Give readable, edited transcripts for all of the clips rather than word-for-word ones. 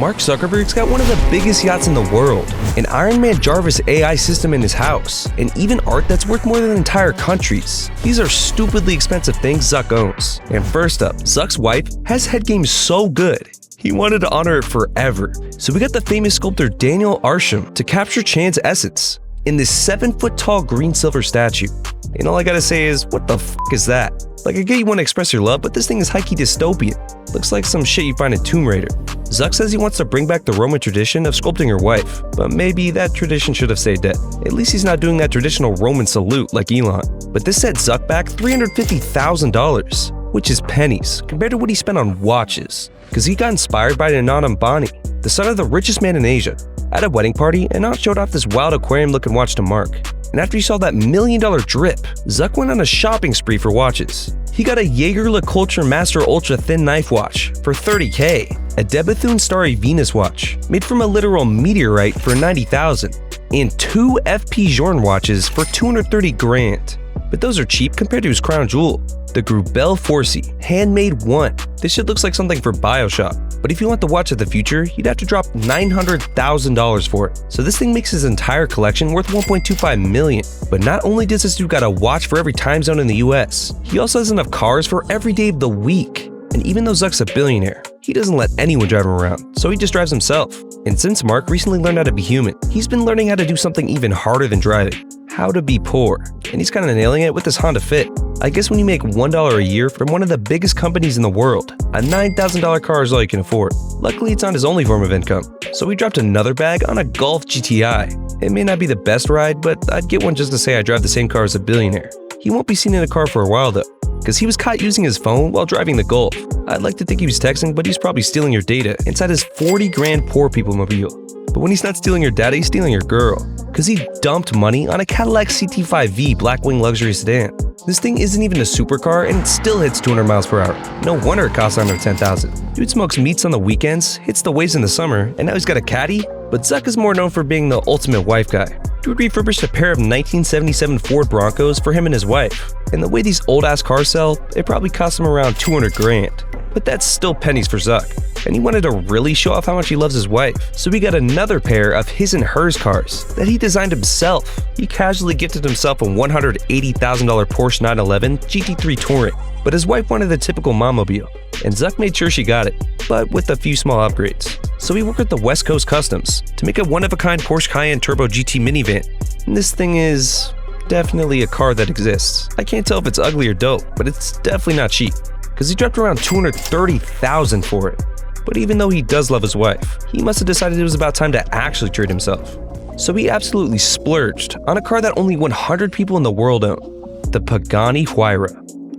Mark Zuckerberg's got one of the biggest yachts in the world, an Iron Man Jarvis AI system in his house, and even art that's worth more than entire countries. These are stupidly expensive things Zuck owns. And first up, Zuck's wife has head game so good, he wanted to honor it forever. So we got the famous sculptor Daniel Arsham to capture Chan's essence in this 7-foot-tall green-silver statue. And all I gotta say is, what the f*** is that? Like, I get you want to express your love, but this thing is high-key dystopian. Looks like some shit you find in Tomb Raider. Zuck says he wants to bring back the Roman tradition of sculpting your wife, but maybe that tradition should have stayed dead. At least he's not doing that traditional Roman salute like Elon. But this set Zuck back $350,000, which is pennies compared to what he spent on watches. Because he got inspired by Anand Ambani, the son of the richest man in Asia. At a wedding party, Anand showed off this wild aquarium-looking watch to Mark. And after he saw that $1 million drip, Zuck went on a shopping spree for watches. He got a Jaeger-LeCoultre Master Ultra Thin Knife watch for $30K, a de Bethune Starry Venus watch made from a literal meteorite for $90,000, and 2 FP Journe watches for $230,000. But those are cheap compared to his crown jewel, the Greubel Forsey Handmade 1. This shit looks like something for BioShock, but if you want the watch of the future, you'd have to drop $900,000 for it. So this thing makes his entire collection worth $1.25 million. But not only does this dude got a watch for every time zone in the US, he also has enough cars for every day of the week. And even though Zuck's a billionaire, he doesn't let anyone drive him around, so he just drives himself. And since Mark recently learned how to be human, he's been learning how to do something even harder than driving: how to be poor. And he's kind of nailing it with this Honda Fit. I guess when you make $1 a year from one of the biggest companies in the world, a $9,000 car is all you can afford. Luckily, it's not his only form of income, so he dropped another bag on a Golf GTI. It may not be the best ride, but I'd get one just to say I drive the same car as a billionaire. He won't be seen in a car for a while though, because he was caught using his phone while driving the Golf. I'd like to think he was texting, but he's probably stealing your data inside his $40,000 poor people mobile. But when he's not stealing your data, he's stealing your girl, because he dumped money on a Cadillac CT5V Blackwing luxury sedan. This thing isn't even a supercar and it still hits 200 miles per hour. No wonder it costs under $10,000. Dude smokes meats on the weekends, hits the waves in the summer, and now he's got a caddy? But Zuck is more known for being the ultimate wife guy. Dude refurbished a pair of 1977 Ford Broncos for him and his wife. And the way these old-ass cars sell, it probably cost him around $200,000. But that's still pennies for Zuck. And he wanted to really show off how much he loves his wife, so he got another pair of his and hers cars that he designed himself. He casually gifted himself a $180,000 Porsche 911 GT3 Touring, but his wife wanted the typical mommobile, and Zuck made sure she got it, but with a few small upgrades. So he worked with the West Coast Customs to make a one-of-a-kind Porsche Cayenne Turbo GT minivan. And this thing is definitely a car that exists. I can't tell if it's ugly or dope, but it's definitely not cheap, because he dropped around $230,000 for it. But even though he does love his wife, he must have decided it was about time to actually treat himself. So he absolutely splurged on a car that only 100 people in the world own, the Pagani Huayra.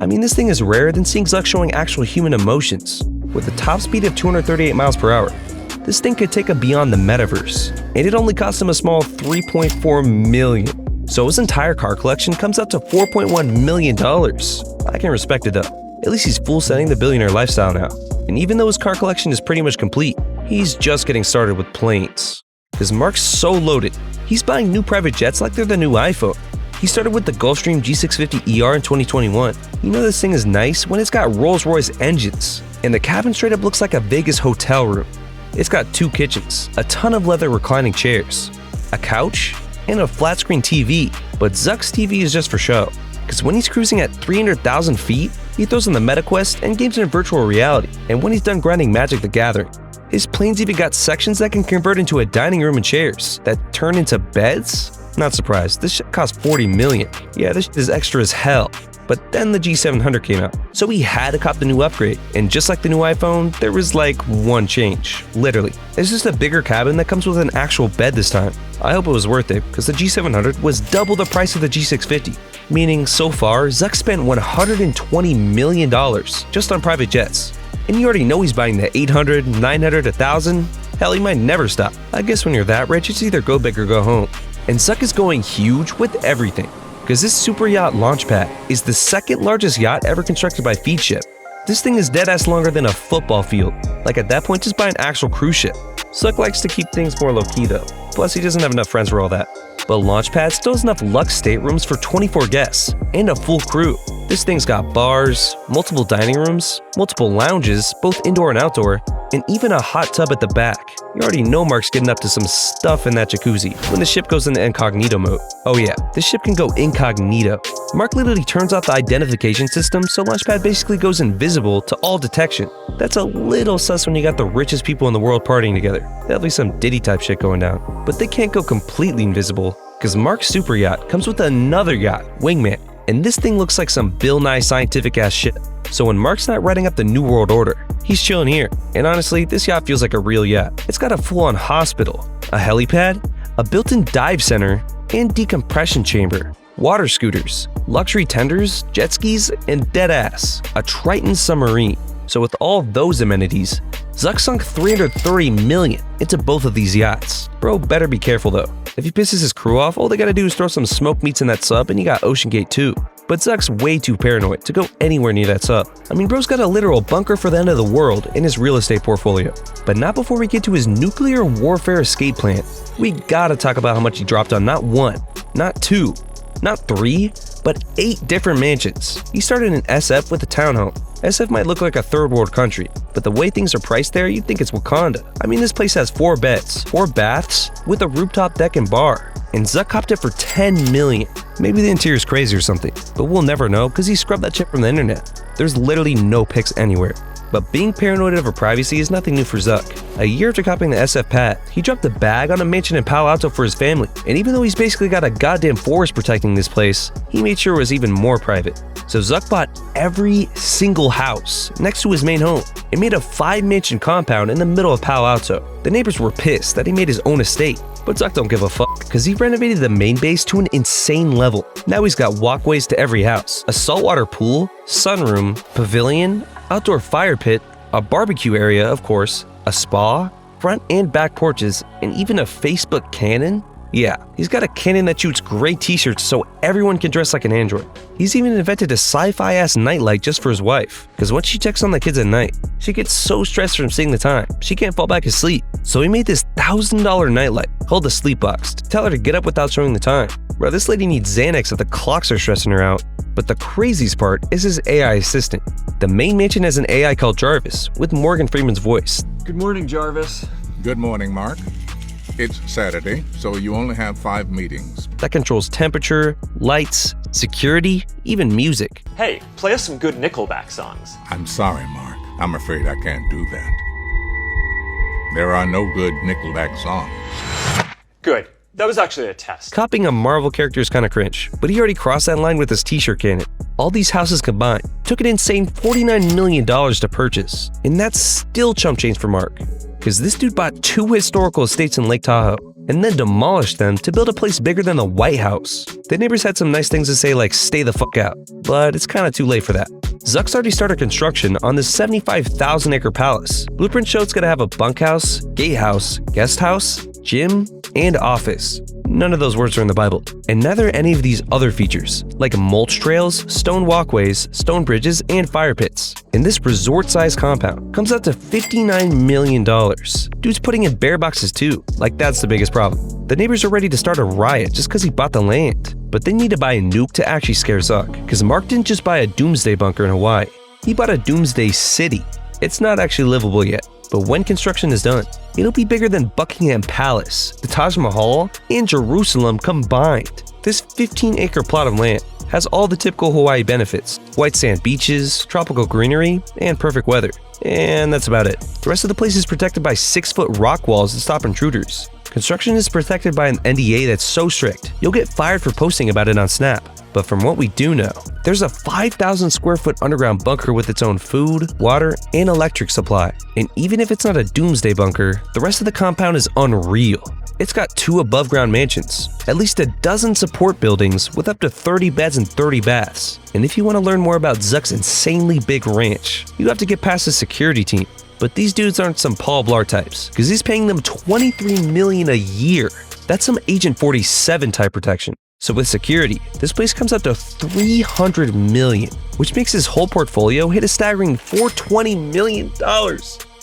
I mean, this thing is rarer than seeing Zuck showing actual human emotions. With a top speed of 238 miles per hour, this thing could take him beyond the metaverse, and it only cost him a small $3.4 million. So his entire car collection comes up to $4.1 million. I can respect it though. At least he's full setting the billionaire lifestyle now. And even though his car collection is pretty much complete, he's just getting started with planes. Because Mark's so loaded, he's buying new private jets like they're the new iPhone. He started with the Gulfstream G650ER in 2021. You know this thing is nice when it's got Rolls-Royce engines, and the cabin straight up looks like a Vegas hotel room. It's got 2 kitchens, a ton of leather reclining chairs, a couch, and a flat screen TV. But Zuck's TV is just for show, because when he's cruising at 300,000 feet, he throws on the MetaQuest and games in virtual reality. And when he's done grinding Magic the Gathering, his planes even got sections that can convert into a dining room and chairs that turn into beds? Not surprised, this shit cost $40 million. Yeah, this shit is extra as hell. But then the G700 came out, so he had to cop the new upgrade. And just like the new iPhone, there was like one change, literally. It's just a bigger cabin that comes with an actual bed this time. I hope it was worth it, because the G700 was double the price of the G650. Meaning, so far, Zuck spent $120 million just on private jets. And you already know he's buying the 800, 900, 1000. Hell, he might never stop. I guess when you're that rich, it's either go big or go home. And Zuck is going huge with everything, because this super yacht Launchpad is the second largest yacht ever constructed by Feedship. This thing is deadass longer than a football field. Like at that point, just buy an actual cruise ship. Zuck likes to keep things more low-key though, plus he doesn't have enough friends for all that. But Launchpad still has enough luxe staterooms for 24 guests and a full crew. This thing's got bars, multiple dining rooms, multiple lounges, both indoor and outdoor, and even a hot tub at the back. You already know Mark's getting up to some stuff in that jacuzzi when the ship goes into incognito mode. Oh yeah, this ship can go incognito. Mark literally turns off the identification system, so Launchpad basically goes invisible to all detection. That's a little sus when you got the richest people in the world partying together. That'll be some Diddy type shit going down. But they can't go completely invisible, because Mark's super yacht comes with another yacht, Wingman, and this thing looks like some Bill Nye scientific ass shit. So when Mark's not writing up the New World Order, he's chilling here. And honestly, this yacht feels like a real yacht. It's got a full-on hospital, a helipad, a built-in dive center, and decompression chamber, water scooters, luxury tenders, jet skis, and deadass, a Triton submarine. So with all those amenities, Zuck sunk $330 million into both of these yachts. Bro better be careful though. If he pisses his crew off, all they gotta do is throw some smoked meats in that sub and you got Ocean Gate 2. But Zuck's way too paranoid to go anywhere near that sub. I mean, bro's got a literal bunker for the end of the world in his real estate portfolio. But not before we get to his nuclear warfare escape plan. We gotta talk about how much he dropped on not one, not two, not three, but 8 different mansions. He started in SF with a townhome. SF might look like a third world country, but the way things are priced there, you'd think it's Wakanda. I mean, this place has 4 beds, 4 baths, with a rooftop deck and bar. And Zuck copped it for $10 million. Maybe the interior's crazy or something, but we'll never know because he scrubbed that shit from the internet. There's literally no pics anywhere. But being paranoid over privacy is nothing new for Zuck. A year after copying the SF pad, he dropped a bag on a mansion in Palo Alto for his family. And even though he's basically got a goddamn forest protecting this place, he made sure it was even more private. So Zuck bought every single house next to his main home and made a 5-mansion compound in the middle of Palo Alto. The neighbors were pissed that he made his own estate, but Zuck don't give a fuck because he renovated the main base to an insane level. Now he's got walkways to every house, a saltwater pool, sunroom, pavilion, outdoor fire pit, a barbecue area, of course, a spa, front and back porches, and even a Facebook cannon. Yeah, he's got a cannon that shoots gray t-shirts so everyone can dress like an android. He's even invented a sci-fi ass nightlight just for his wife, because once she checks on the kids at night, she gets so stressed from seeing the time, she can't fall back asleep. So he made this $1,000 nightlight called the Sleep Box to tell her to get up without showing the time. Bro, this lady needs Xanax if the clocks are stressing her out. But the craziest part is his AI assistant. The main mansion has an AI called Jarvis, with Morgan Freeman's voice. Good morning, Jarvis. Good morning, Mark. It's Saturday, so you only have 5 meetings. That controls temperature, lights, security, even music. Hey, play us some good Nickelback songs. I'm sorry, Mark. I'm afraid I can't do that. There are no good Nickelback songs. Good. That was actually a test. Copying a Marvel character is kinda cringe, but he already crossed that line with his t-shirt cannon. All these houses combined took an insane $49 million to purchase. And that's still chump change for Mark, because this dude bought 2 historical estates in Lake Tahoe and then demolished them to build a place bigger than the White House. The neighbors had some nice things to say like stay the fuck out, but it's kinda too late for that. Zuck's already started construction on this 75,000 acre palace. Blueprint show it's gonna have a bunkhouse, gatehouse, guest house, gym, and office. None of those words are in the Bible. And neither are any of these other features, like mulch trails, stone walkways, stone bridges, and fire pits. And this resort-sized compound comes out to $59 million. Dude's putting in bear boxes too, like that's the biggest problem. The neighbors are ready to start a riot just because he bought the land. But they need to buy a nuke to actually scare Zuck, because Mark didn't just buy a doomsday bunker in Hawaii. He bought a doomsday city. It's not actually livable yet, but when construction is done, it'll be bigger than Buckingham Palace, the Taj Mahal, and Jerusalem combined. This 15-acre plot of land has all the typical Hawaii benefits: white sand beaches, tropical greenery, and perfect weather. And that's about it. The rest of the place is protected by 6-foot rock walls to stop intruders. Construction is protected by an NDA that's so strict, you'll get fired for posting about it on Snap. But from what we do know, there's a 5,000 square foot underground bunker with its own food, water, and electric supply. And even if it's not a doomsday bunker, the rest of the compound is unreal. It's got 2 above ground mansions, at least a dozen support buildings with up to 30 beds and 30 baths. And if you want to learn more about Zuck's insanely big ranch, you have to get past the security team. But these dudes aren't some Paul Blart types, because he's paying them $23 million a year. That's some Agent 47 type protection. So with security, this place comes out to $300 million, which makes his whole portfolio hit a staggering $420 million.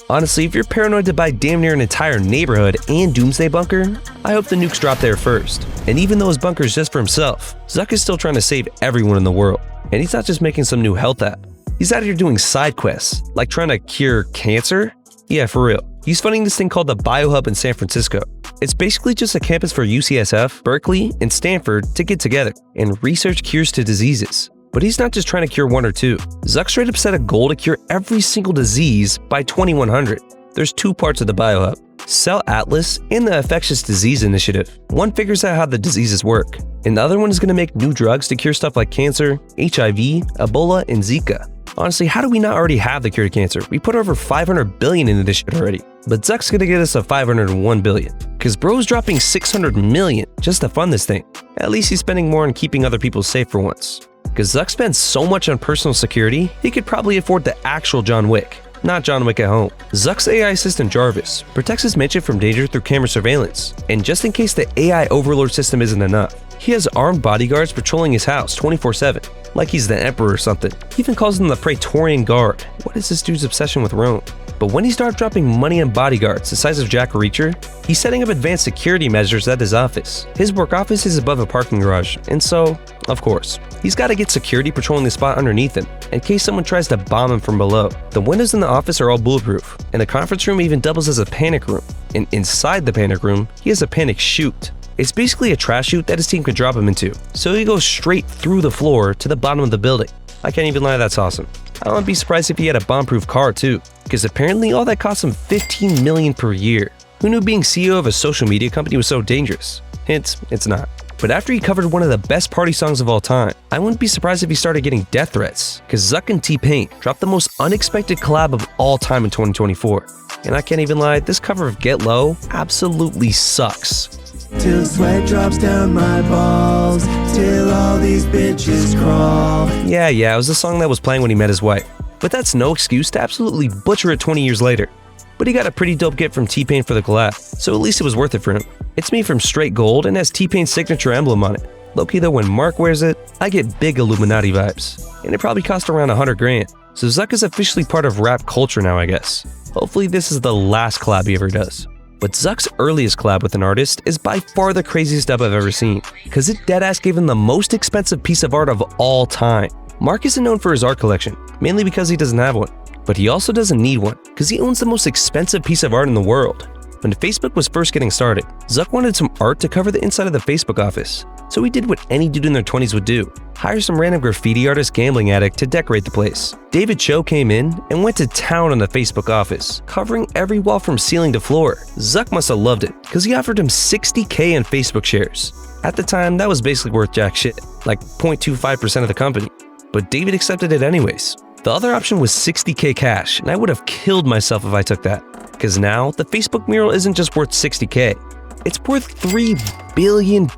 Honestly, if you're paranoid to buy damn near an entire neighborhood and doomsday bunker, I hope the nukes drop there first. And even though his bunker is just for himself, Zuck is still trying to save everyone in the world. And he's not just making some new health app. He's out here doing side quests, like trying to cure cancer. Yeah, for real. He's funding this thing called the BioHub in San Francisco. It's basically just a campus for UCSF, Berkeley, and Stanford to get together and research cures to diseases. But he's not just trying to cure one or two. Zuck straight up set a goal to cure every single disease by 2100. There's two parts of the BioHub: Cell Atlas and the Infectious Disease Initiative. One figures out how the diseases work, and the other one is going to make new drugs to cure stuff like cancer, HIV, Ebola, and Zika. Honestly, how do we not already have the cure to cancer? We put over $500 billion into this shit already. But Zuck's gonna get us a $501 billion, cause bro's dropping $600 million just to fund this thing. At least he's spending more on keeping other people safe for once. Cause Zuck spends so much on personal security, he could probably afford the actual John Wick, not John Wick at home. Zuck's AI assistant Jarvis protects his mansion from danger through camera surveillance, and just in case the AI overlord system isn't enough, he has armed bodyguards patrolling his house 24/7, like he's the emperor or something. He even calls them the Praetorian Guard. What is this dude's obsession with Rome? But when he starts dropping money on bodyguards the size of Jack Reacher, he's setting up advanced security measures at his office. His work office is above a parking garage, and so, of course, he's got to get security patrolling the spot underneath him, in case someone tries to bomb him from below. The windows in the office are all bulletproof, and the conference room even doubles as a panic room. And inside the panic room, he has a panic chute. It's basically a trash chute that his team could drop him into, so he goes straight through the floor to the bottom of the building. I can't even lie, that's awesome. I wouldn't be surprised if he had a bomb-proof car too, because apparently all that costs him $15 million per year. Who knew being CEO of a social media company was so dangerous? Hint, it's not. But after he covered one of the best party songs of all time, I wouldn't be surprised if he started getting death threats, because Zuck and T-Pain dropped the most unexpected collab of all time in 2024. And I can't even lie, this cover of Get Low absolutely sucks. Till sweat drops down my balls, till all these bitches crawl. Yeah, it was the song that was playing when he met his wife. But that's no excuse to absolutely butcher it 20 years later. But he got a pretty dope gift from T-Pain for the collab, so at least it was worth it for him. It's made from straight gold and has T-Pain's signature emblem on it. Low-key though, when Mark wears it, I get big Illuminati vibes. And it probably cost around $100 grand. So Zuck is officially part of rap culture now, I guess. Hopefully this is the last collab he ever does. But Zuck's earliest collab with an artist is by far the craziest stuff I've ever seen, cause it deadass gave him the most expensive piece of art of all time. Mark isn't known for his art collection, mainly because he doesn't have one. But he also doesn't need one, cause he owns the most expensive piece of art in the world. When Facebook was first getting started, Zuck wanted some art to cover the inside of the Facebook office. So he did what any dude in their 20s would do: hire some random graffiti artist gambling addict to decorate the place. David Cho came in and went to town on the Facebook office, covering every wall from ceiling to floor. Zuck must have loved it, cause he offered him $60K in Facebook shares. At the time, that was basically worth jack shit, like 0.25% of the company. But David accepted it anyways. The other option was $60K cash, and I would have killed myself if I took that. Cause now, the Facebook mural isn't just worth $60K. It's worth $3 billion.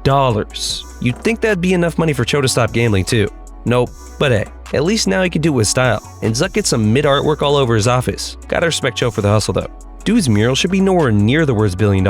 You'd think that'd be enough money for Cho to stop gambling too. Nope, but hey, at least now he can do it with style. And Zuck gets some mid-artwork all over his office. Gotta respect Cho for the hustle though. Dude's mural should be nowhere near the words $1 billion.